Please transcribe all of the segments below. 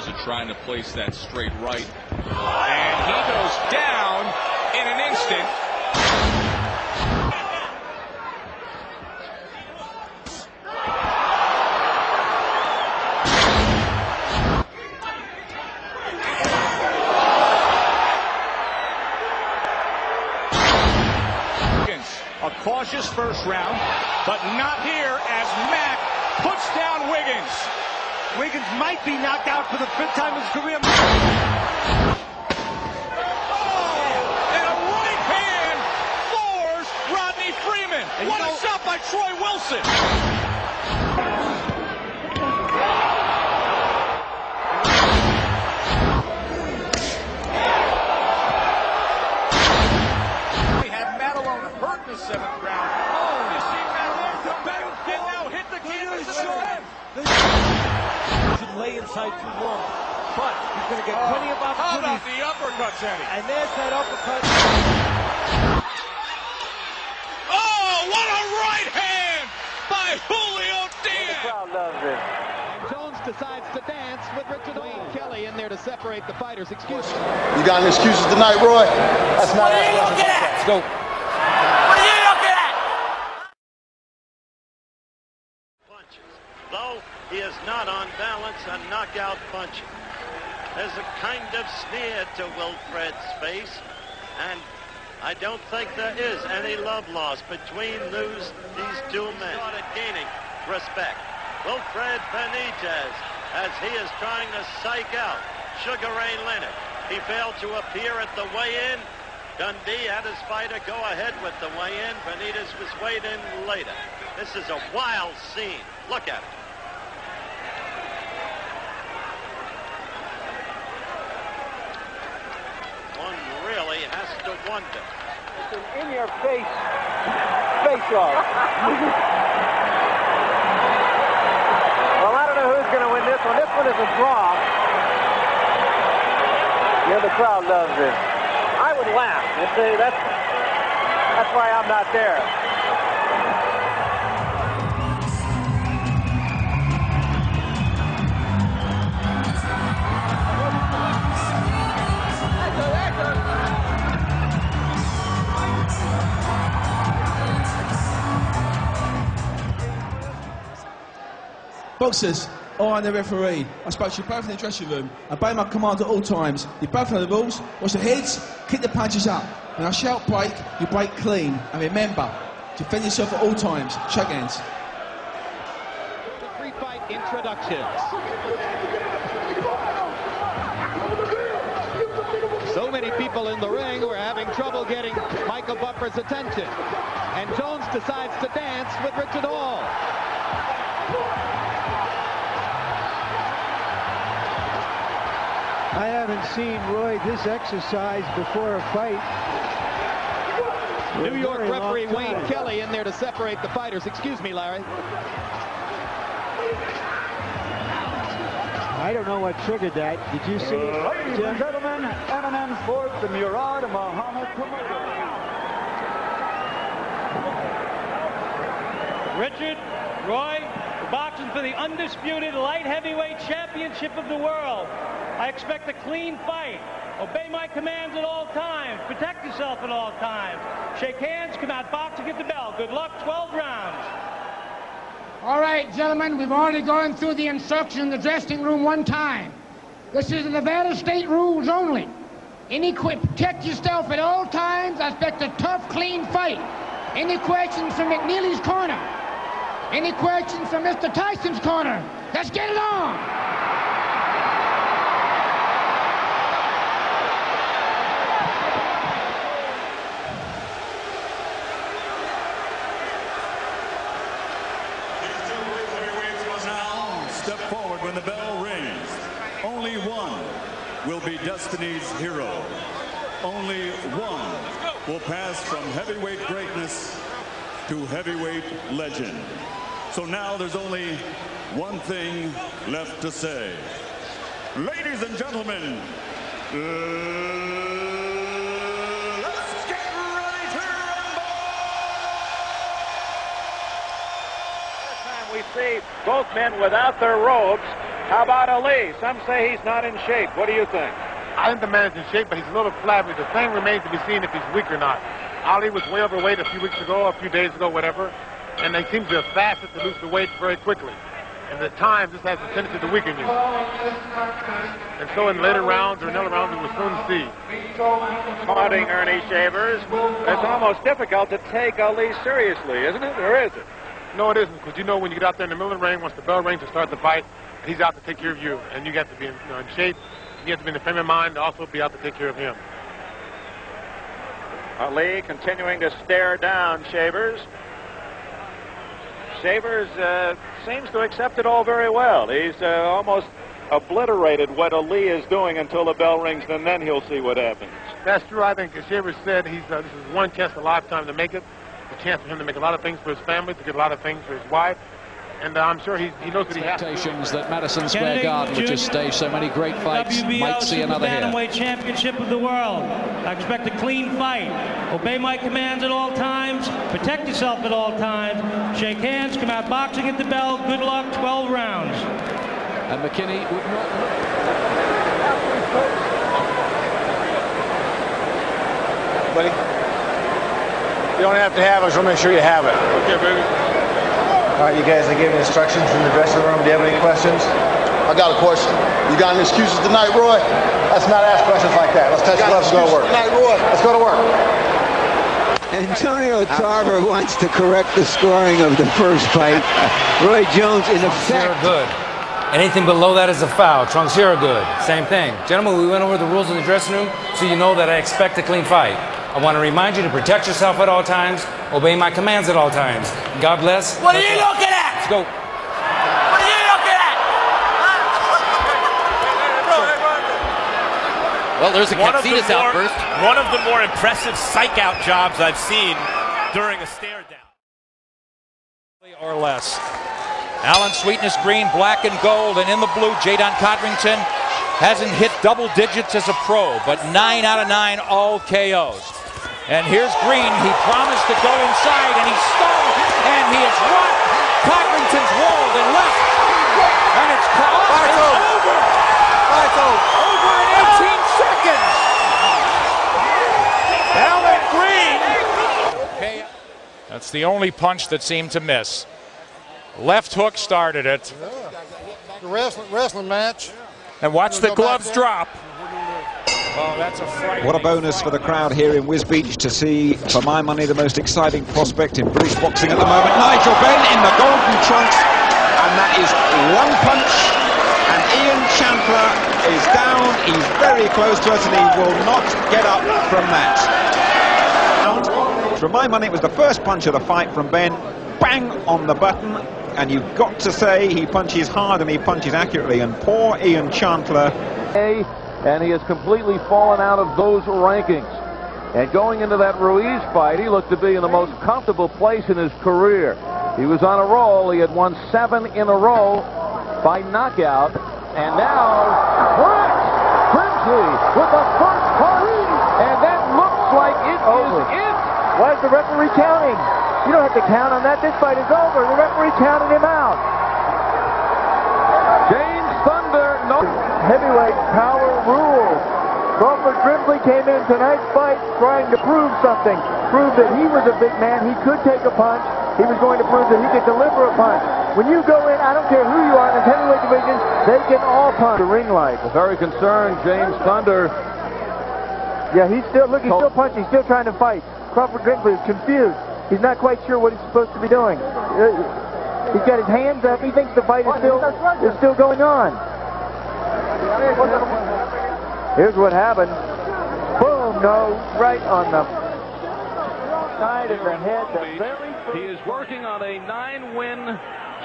Garza trying to place that straight right. And he goes down in an instant. A cautious first round, but not here as Mack puts down Wiggins. Wiggins might be knocked out for the fifth time in his career. Oh, and a right hand floors Rodney Freeman. And what a shot by Troy Wilson. We have Madelon hurt in the seventh round. Oh, you see Madelon come back and now hit the canvas of the rim. Should lay inside too long, but he's going to get plenty of opportunities. How about the uppercuts, Eddie? And there's that uppercut. Oh, what a right hand by Julio Diaz! The crowd loves it. And Jones decides to dance with Richard Wayne Kelly in there to separate the fighters. Excuse me. You got any excuses tonight, Roy? That's not it. Let's go. Though he is not on balance, a knockout punch. There's a kind of sneer to Wilfred's face, and I don't think there is any love lost between these two men. Started gaining respect. Wilfred Benitez, as he is trying to psych out Sugar Ray Leonard. He failed to appear at the weigh-in. Dundee had his fighter go ahead with the weigh-in. Benitez was weighed in later. This is a wild scene. Look at it. One really has to wonder. It's an in-your-face face-off. Well, I don't know who's going to win this one. This one is a draw. Yeah, the crowd loves it. I would laugh and say that's why I'm not there. Boxers, I'm the referee. I spoke to you both in the dressing room. I obey my command at all times. You both know the rules. Watch the heads, kick the punches up. When I shout break, you break clean. And remember, defend yourself at all times. Shake hands. The pre-fight introductions. So many people in the ring were having trouble getting Michael Buffer's attention. And Jones decides to dance with Richard Hall. I haven't seen Roy this exercise before a fight. New York referee Wayne Kelly in there to separate the fighters. Excuse me, Larry. I don't know what triggered that. Did you see it? Ladies and gentlemen, Eminem Ford, the Murad Muhammad promoter. Richard, Roy, boxing for the undisputed light heavyweight championship of the world. I expect a clean fight. Obey my commands at all times. Protect yourself at all times. Shake hands, come out boxing, get the bell. Good luck, 12 rounds. All right, gentlemen, we've already gone through the instruction in the dressing room one time. This is the Nevada State rules only. Protect yourself at all times. I expect a tough, clean fight. Any questions from McNeely's corner? Any questions from Mr. Tyson's corner? Let's get it on. Step forward when the bell rings. Only one will be Destiny's hero. Only one will pass from heavyweight greatness to heavyweight legend. So now there's only one thing left to say. Ladies and gentlemen, let's get ready to rumble! First time we see both men without their robes How about Ali? Some say he's not in shape. What do you think? I think the man is in shape, but he's a little flabby. The thing remains to be seen if he's weak or not. Ali was way overweight a few weeks ago, a few days ago, whatever, and they seem to have fasted to lose the weight very quickly. And at times, this has a tendency to weaken you. And so in later rounds or in other rounds, we will soon see. Taunting Ernie Shavers. It's almost difficult to take Ali seriously, isn't it? Or is it? No, it isn't, because you know when you get out there in the middle of the ring, once the bell rings to start the fight, he's out to take care of you. And you got to be in shape. You have to be in the frame of mind to also be out to take care of him. Ali continuing to stare down Shavers. Shavers seems to accept it all very well. He's almost obliterated what Ali is doing until the bell rings, and then he'll see what happens. That's true. I think, as Shavers said, this is one chance in a lifetime to make it. A chance for him to make a lot of things for his family, to get a lot of things for his wife. And I'm sure he knows that he has to. Expectations that Madison Square Garden, which has staged so many great fights, might see another here. Bantamweight Championship of the world. I expect a clean fight. Obey my commands at all times. Protect yourself at all times. Shake hands. Come out boxing at the bell. Good luck. 12 rounds. And McKinney would not. Buddy, you don't have to have it. I just want to make sure you have it. Okay, baby. All right, you guys are giving instructions in the dressing room. Do you have any questions? I got a question. You got any excuses tonight, Roy? Let's not ask questions like that. Let's touch gloves and go to work. Tonight, Roy. Let's go to work. Antonio Tarver wants to correct the scoring of the first fight. Roy Jones, in effect. Good. Anything below that is a foul. Trunks, you're good. Same thing. Gentlemen, we went over the rules in the dressing room, so you know that I expect a clean fight. I want to remind you to protect yourself at all times, obey my commands at all times. God bless. What are you looking at? Let's go. What are you looking at? Well, there's a Katsinas outburst. One of the more impressive psych-out jobs I've seen during a stare-down. Or less. Alan Sweetness green, black and gold, and in the blue, Jadon Codrington hasn't hit double digits as a pro, but 9 out of 9 all KOs. And here's Green. He promised to go inside, and he stalled, and he has rocked Codrington's walled and left. And it's caught. It's over. Over in 18 seconds. Alan Green. That's the only punch that seemed to miss. Left hook started it. The wrestling match. And watch the gloves drop. Oh, that's a frightening. What a bonus for the crowd here in Wisbech to see, for my money, the most exciting prospect in British boxing at the moment. Nigel Benn in the golden trunks, and that is one punch, and Ian Chandler is down. He's very close to us, and he will not get up from that. For my money, it was the first punch of the fight from Benn. Bang on the button, and you've got to say he punches hard and he punches accurately, and poor Ian Chandler. And he has completely fallen out of those rankings. And going into that Ruiz fight, he looked to be in the most comfortable place in his career. He was on a roll. He had won 7 in a row by knockout. And now, Grimsley with the first punch. And that looks like it is it. Why is the referee counting? You don't have to count on that. This fight is over. The referee counted him out. James Thunder, no. Heavyweight power rules. Crawford Grimsley came in tonight's fight trying to prove something. Prove that he was a big man. He could take a punch. He was going to prove that he could deliver a punch. When you go in, I don't care who you are in the heavyweight division, they can all punch. The ring light. Very concerned, James Thunder. Yeah, he's still, look, he's still punching. He's still trying to fight. Crawford Grimsley is confused. He's not quite sure what he's supposed to be doing. He's got his hands up. He thinks the fight is still going on. Here's what happened. Boom, no, right on the side of the head. He is working on a 9-win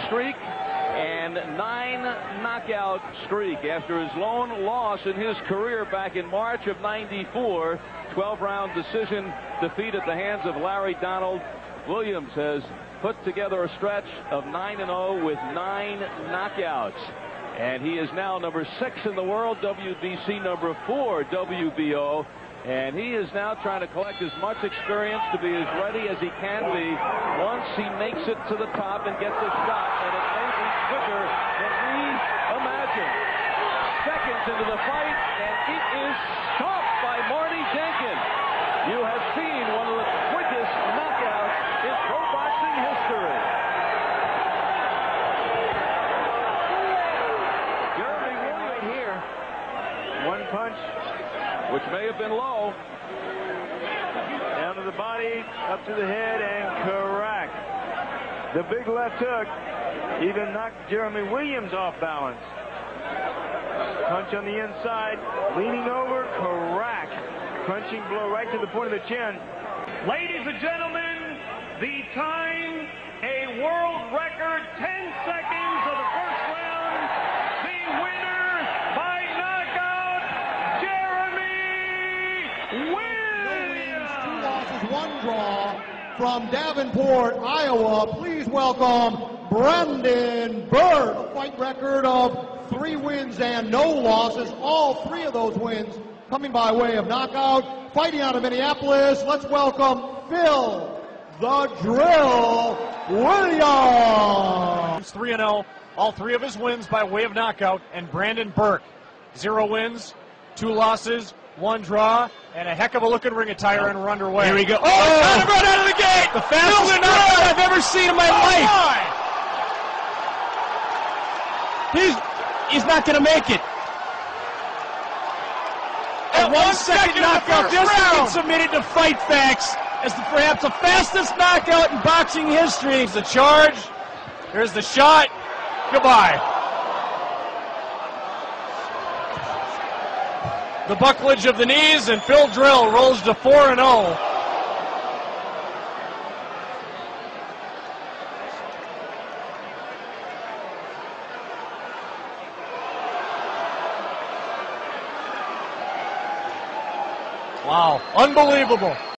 streak and 9 knockout streak after his lone loss in his career back in March of '94. 12-round decision defeat at the hands of Larry Donald. Williams has put together a stretch of 9-0 with 9 knockouts. And he is now number 6 in the world, WBC, number 4 WBO. And he is now trying to collect as much experience to be as ready as he can be once he makes it to the top and gets a shot. And it may be quicker than we imagine. gets into the fight, and it is stopped by Marty Jenkins. You have seen one of the quickest knockouts in pro boxing history. Jeremy Williams here. One punch, Which may have been low. down to the body, up to the head, and correct. The big left hook even knocked Jeremy Williams off balance. Punch on the inside, leaning over, correct. Crunching blow right to the point of the chin. Ladies and gentlemen, the time, a world record 10 seconds of the first round. The winner by knockout, Jeremy Williams. 2 losses, 1 draw from Davenport, Iowa. Please welcome Brandon Burke. A fight record of 3 wins and no losses. All 3 of those wins coming by way of knockout. Fighting out of Minneapolis, let's welcome Phil the Drill Williams. 3-0. All 3 of his wins by way of knockout. And Brandon Burke, 0 wins, 2 losses, 1 draw, and a heck of a looking ring attire, and we're underway. Here we go. Oh, Conor right out of the gate! The fastest knockout I've ever seen in my life. He's not going to make it. A 1-second knockout. This has been submitted to Fight Facts as perhaps the fastest knockout in boxing history. Here's the charge. Here's the shot. Goodbye. The bucklage of the knees, and Phil Drill rolls to 4-0. Wow, unbelievable.